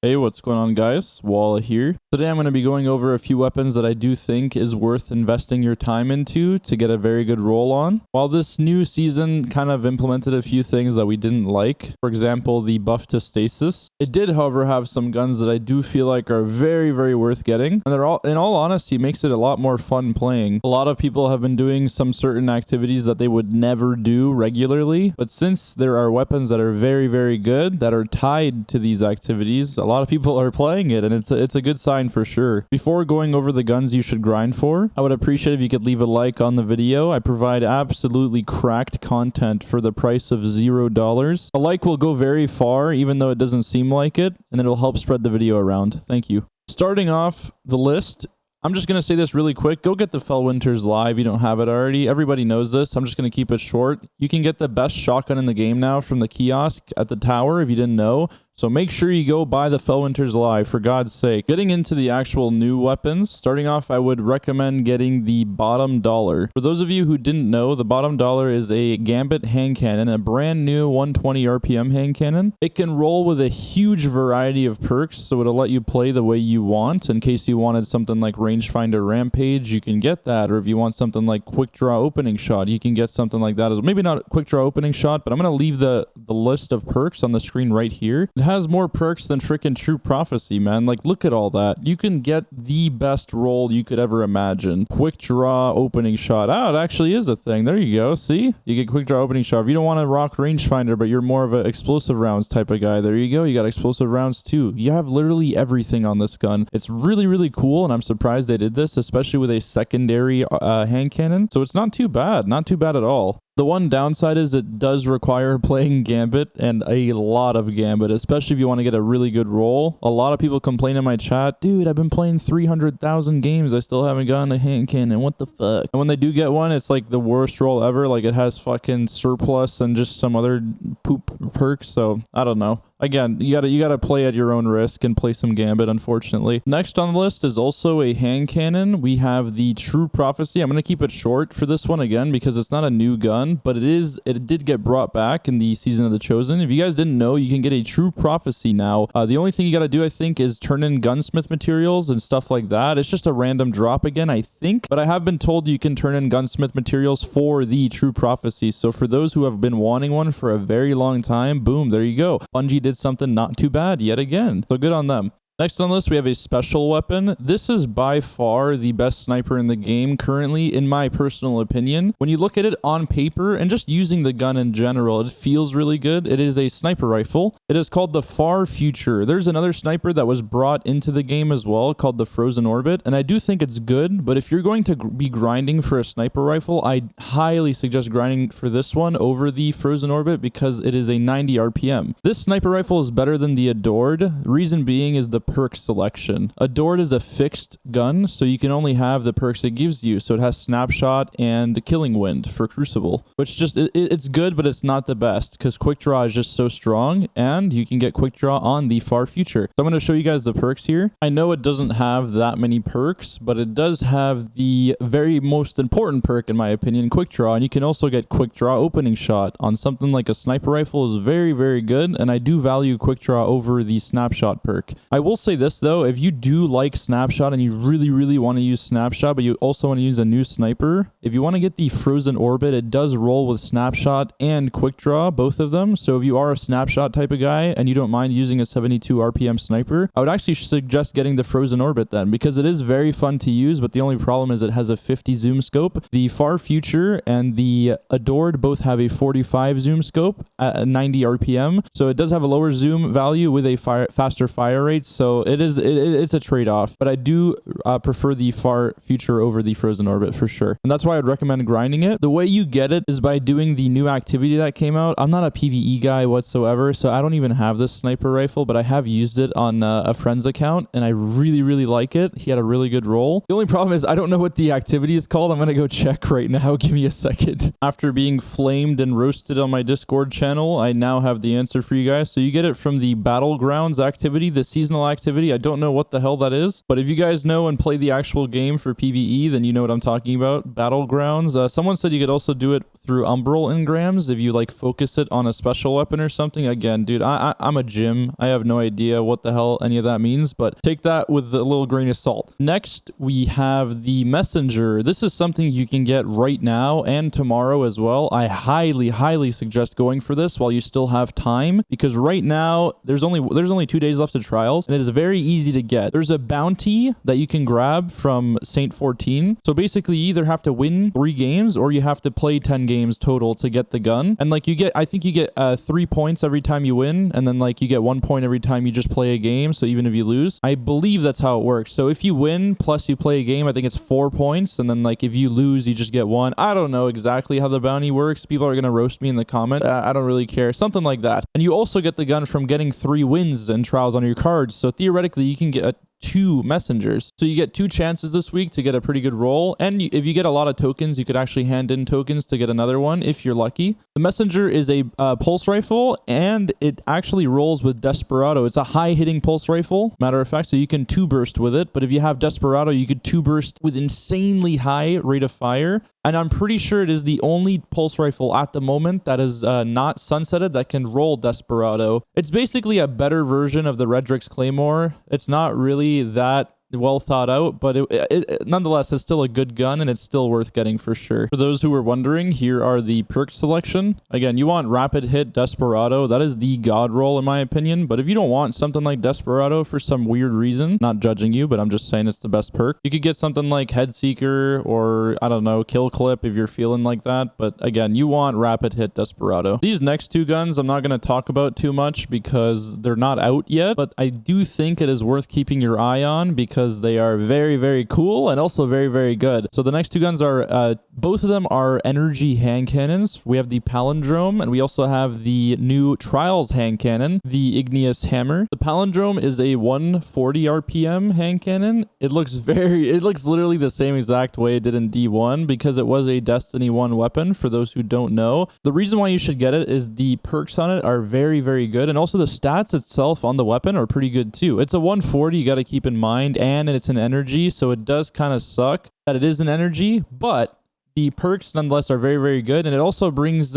Hey, what's going on, guys? WALLAH here. Today I'm going to be going over a few weapons that I do think is worth investing your time into to get a very good roll on. While this new season kind of implemented a few things that we didn't like, for example, the buff to stasis, it did, however, have some guns that I do feel like are very, very worth getting. And they're all, in all honesty, makes it a lot more fun playing. A lot of people have been doing some certain activities that they would never do regularly, but since there are weapons that are very, very good that are tied to these activities, a lot of people are playing it, and it's a good sign for sure. Before going over the guns you should grind for, I would appreciate if you could leave a like on the video. I provide absolutely cracked content for the price of $0. A like will go very far, even though it doesn't seem like it, and it'll help spread the video around. Thank you. Starting off the list, I'm just going to say this really quick. Go get the Fellwinter's Live. You don't have it already. Everybody knows this. I'm just going to keep it short. You can get the best shotgun in the game now from the kiosk at the tower if you didn't know. So make sure you go buy the Fellwinter's Live, for God's sake. Getting into the actual new weapons, starting off, I would recommend getting the bottom dollar. For those of you who didn't know, the bottom dollar is a Gambit hand cannon, a brand new 120 RPM hand cannon. It can roll with a huge variety of perks, so it'll let you play the way you want. In case you wanted something like Rangefinder Rampage, you can get that. Or if you want something like Quick Draw Opening Shot, you can get something like that as well. Maybe not Quick Draw Opening Shot, but I'm going to leave the list of perks on the screen right here. It has more perks than freaking True Prophecy, man. Like, look at all that. You can get the best roll you could ever imagine. Quick Draw Opening Shot. Oh, it actually is a thing. There you go. See? You get Quick Draw Opening Shot. If you don't want to rock Rangefinder, but you're more of an explosive rounds type of guy, there you go. You got explosive rounds too. You have literally everything on this gun. It's really, really cool, and I'm surprised they did this, especially with a secondary hand cannon. So it's not too bad. Not too bad at all. The one downside is it does require playing Gambit, and a lot of Gambit, especially if you want to get a really good roll. A lot of people complain in my chat, dude, I've been playing 300,000 games. I still haven't gotten a hand cannon. What the fuck? And when they do get one, it's like the worst roll ever. Like, it has fucking surplus and just some other poop perks. So I don't know. Again, you gotta play at your own risk and play some Gambit, unfortunately. Next on the list is also a hand cannon. We have the True Prophecy. I'm gonna keep it short for this one again because it's not a new gun, but it did get brought back in the Season of the Chosen. If you guys didn't know, you can get a True Prophecy now. The only thing you gotta do, I think, is turn in gunsmith materials and stuff like that. It's just a random drop again, I think, but I have been told you can turn in gunsmith materials for the True Prophecy. So for those who have been wanting one for a very long time, boom, there you go. Bungie did something not too bad yet again. So good on them. Next on the list, we have a special weapon. This is by far the best sniper in the game currently, in my personal opinion. When you look at it on paper and just using the gun in general, it feels really good. It is a sniper rifle. It is called the Far Future. There's another sniper that was brought into the game as well called the Frozen Orbit, and I do think it's good, but if you're going to be grinding for a sniper rifle, I highly suggest grinding for this one over the Frozen Orbit because it is a 90 RPM. This sniper rifle is better than the Adored. Reason being is the perk selection. Adored is a fixed gun, so you can only have the perks it gives you. So it has Snapshot and Killing Wind for Crucible, which just it's good, but it's not the best because Quick Draw is just so strong, and you can get Quick Draw on the Far Future. So I'm going to show you guys the perks here. I know it doesn't have that many perks, but it does have the very most important perk, in my opinion, Quick Draw, and you can also get Quick Draw Opening Shot on something like a sniper rifle. Is very, very good, and I do value Quick Draw over the Snapshot perk. I will say this though, if you do like Snapshot and you really want to use Snapshot, but you also want to use a new sniper, if you want to get the Frozen Orbit, it does roll with Snapshot and Quick Draw, both of them. So if you are a Snapshot type of guy and you don't mind using a 72 RPM sniper, I would actually suggest getting the Frozen Orbit then, because it is very fun to use, but the only problem is it has a 50 zoom scope. The Far Future and the Adored both have a 45 zoom scope at 90 RPM, so it does have a lower zoom value with a faster fire rate. So it's a trade-off, but I do prefer the Far Future over the Frozen Orbit for sure, and that's why I'd recommend grinding it. The way you get it is by doing the new activity that came out. I'm not a PvE guy whatsoever, so I don't even have this sniper rifle, but I have used it on a friend's account, and I really like it. He had a really good roll. The only problem is I don't know what the activity is called. I'm gonna go check right now. Give me a second. After being flamed and roasted on my Discord channel, I now have the answer for you guys. So you get it from the Battlegrounds activity, the seasonal paranormal activity. I don't know what the hell that is, but if you guys know and play the actual game for PvE, then you know what I'm talking about. Battlegrounds. Someone said you could also do it through umbral engrams if you like focus it on a special weapon or something. Again, dude, I'm a gym. I have no idea what the hell any of that means, but take that with a little grain of salt. Next, we have the messenger. This is something you can get right now and tomorrow as well. I highly suggest going for this while you still have time, because right now there's only 2 days left of trials, and it is very easy to get. There's a bounty that you can grab from Saint 14. So basically you either have to win 3 games or you have to play 10 games total to get the gun. And like I think you get 3 points every time you win, and then like you get 1 point every time you just play a game. So even if you lose, I believe that's how it works. So if you win plus you play a game, I think it's 4 points, and then like if you lose, you just get 1. I don't know exactly how the bounty works. People are gonna roast me in the comment. I don't really care. Something like that. And you also get the gun from getting 3 wins and trials on your cards. So theoretically, you can get 2 messengers. So you get 2 chances this week to get a pretty good roll. And if you get a lot of tokens, you could actually hand in tokens to get another one if you're lucky. The messenger is a pulse rifle, and it actually rolls with Desperado. It's a high hitting pulse rifle, matter of fact, so you can 2 burst with it. But if you have Desperado, you could 2 burst with insanely high rate of fire. And I'm pretty sure it is the only pulse rifle at the moment that is not sunsetted that can roll Desperado. It's basically a better version of the Redrix Claymore. It's not really that well thought out, but it nonetheless is still a good gun, and it's still worth getting for sure. For those who were wondering, here are the perk selection. Again, you want rapid hit Desperado. That is the god roll in my opinion. But if you don't want something like Desperado for some weird reason, not judging you, but I'm just saying it's the best perk, you could get something like Head Seeker, or I don't know, Kill Clip if you're feeling like that. But again, you want rapid hit Desperado. These next 2 guns I'm not going to talk about too much because they're not out yet, but I do think it is worth keeping your eye on because they are very cool and also very good. So the next 2 guns are both of them are energy hand cannons. We have the Palindrome, and we also have the new Trials hand cannon, the Igneous Hammer. The Palindrome is a 140 RPM hand cannon. It looks literally the same exact way it did in D1 because it was a Destiny 1 weapon, for those who don't know. The reason why you should get it is the perks on it are very good, and also the stats itself on the weapon are pretty good too. It's a 140, you got to keep in mind, and it's an energy, so it does kind of suck that it is an energy, but the perks nonetheless are very good, and it also brings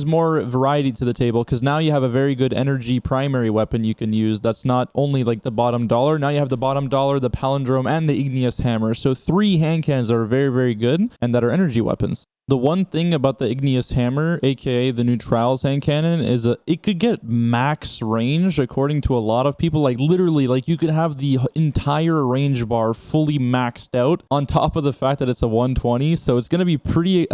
more variety to the table because now you have a very good energy primary weapon you can use that's not only like the bottom dollar. Now you have the bottom dollar, the Palindrome, and the Igneous Hammer. So 3 hand cannons are very good and that are energy weapons. The one thing about the Igneous Hammer, aka the new Trials hand cannon, is it could get max range according to a lot of people. Like literally, like you could have the entire range bar fully maxed out on top of the fact that it's a 120. So it's going to be pretty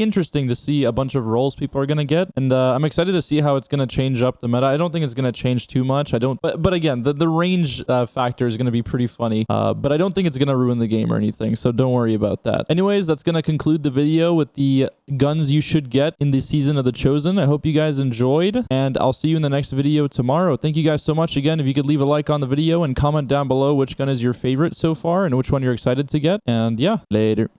interesting to see a bunch of rolls people are going to get. And I'm excited to see how it's going to change up the meta. I don't think it's going to change too much. But again, the range factor is going to be pretty funny. But I don't think it's going to ruin the game or anything. So don't worry about that. Anyways, that's going to conclude the video with the guns you should get in the Season of the Chosen. I hope you guys enjoyed, and I'll see you in the next video tomorrow. Thank you guys so much. Again, if you could leave a like on the video and comment down below which gun is your favorite so far and which one you're excited to get. And yeah, later.